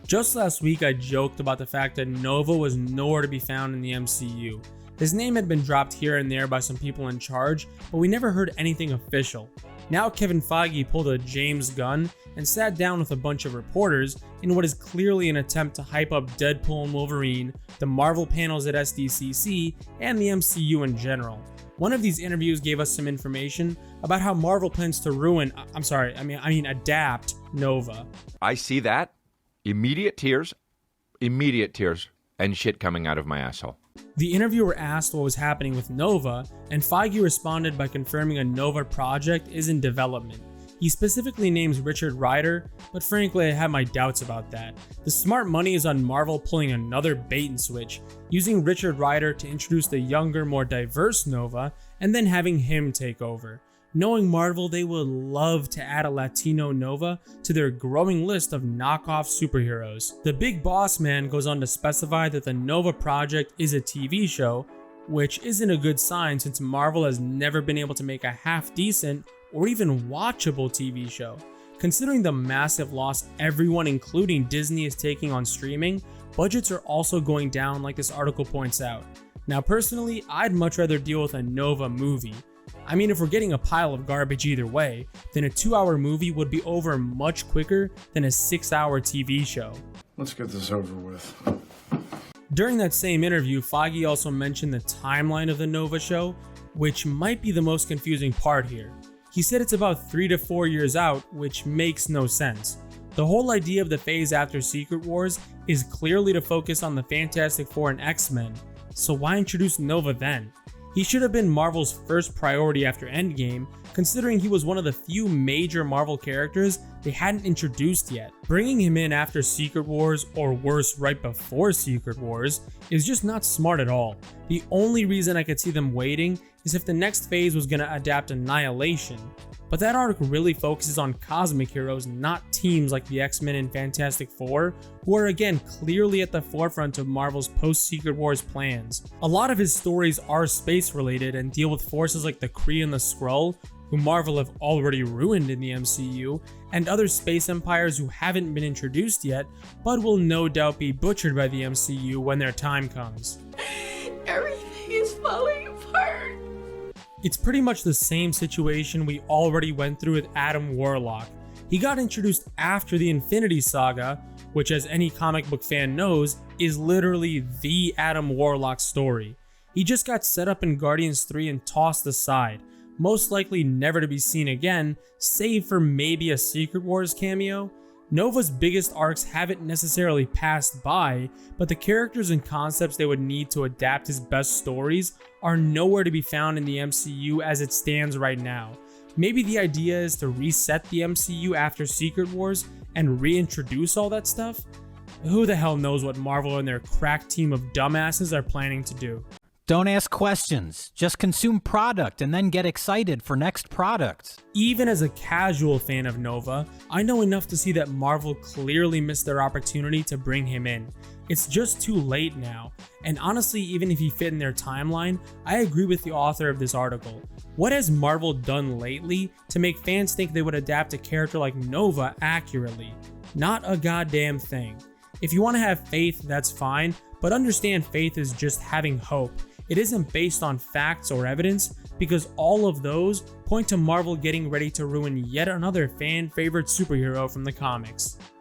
Just last week I joked about the fact that Nova was nowhere to be found in the MCU. His name had been dropped here and there by some people in charge, but we never heard anything official. Now Kevin Feige pulled a James Gunn and sat down with a bunch of reporters in what is clearly an attempt to hype up Deadpool and Wolverine, the Marvel panels at SDCC, and the MCU in general. One of these interviews gave us some information about how Marvel plans to adapt Nova. I see that. Immediate tears, and shit coming out of my asshole. The interviewer asked what was happening with Nova, and Feige responded by confirming a Nova project is in development. He specifically names Richard Rider, but frankly I have my doubts about that. The smart money is on Marvel pulling another bait and switch, using Richard Rider to introduce the younger, more diverse Nova, and then having him take over. Knowing Marvel, they would love to add a Latino Nova to their growing list of knockoff superheroes. The big boss man goes on to specify that the Nova project is a TV show, which isn't a good sign since Marvel has never been able to make a half-decent or even watchable TV show. Considering the massive loss everyone including Disney is taking on streaming, budgets are also going down like this article points out. Now personally, I'd much rather deal with a Nova movie. I mean, if we're getting a pile of garbage either way, then a 2-hour movie would be over much quicker than a 6-hour TV show. Let's get this over with. During that same interview, Feige also mentioned the timeline of the Nova Show, which might be the most confusing part here. He said it's about 3 to 4 years out, which makes no sense. The whole idea of the phase after Secret Wars is clearly to focus on the Fantastic Four and X-Men, so why introduce Nova then? He should have been Marvel's first priority after Endgame, considering he was one of the few major Marvel characters they hadn't introduced yet. Bringing him in after Secret Wars, or worse, right before Secret Wars, is just not smart at all. The only reason I could see them waiting is if the next phase was going to adapt Annihilation. But that arc really focuses on cosmic heroes, not teams like the X-Men and Fantastic Four, who are again clearly at the forefront of Marvel's post-Secret Wars plans. A lot of his stories are space related and deal with forces like the Kree and the Skrull, who Marvel have already ruined in the MCU, and other space empires who haven't been introduced yet, but will no doubt be butchered by the MCU when their time comes. Everything is falling apart. It's pretty much the same situation we already went through with Adam Warlock. He got introduced after the Infinity Saga, which as any comic book fan knows, is literally the Adam Warlock story. He just got set up in Guardians 3 and tossed aside, most likely never to be seen again, save for maybe a Secret Wars cameo. Nova's biggest arcs haven't necessarily passed by, but the characters and concepts they would need to adapt his best stories are nowhere to be found in the MCU as it stands right now. Maybe the idea is to reset the MCU after Secret Wars and reintroduce all that stuff? Who the hell knows what Marvel and their crack team of dumbasses are planning to do. Don't ask questions, just consume product and then get excited for next product. Even as a casual fan of Nova, I know enough to see that Marvel clearly missed their opportunity to bring him in. It's just too late now, and honestly even if he fit in their timeline, I agree with the author of this article. What has Marvel done lately to make fans think they would adapt a character like Nova accurately? Not a goddamn thing. If you want to have faith, that's fine, but understand faith is just having hope. It isn't based on facts or evidence, because all of those point to Marvel getting ready to ruin yet another fan favorite superhero from the comics.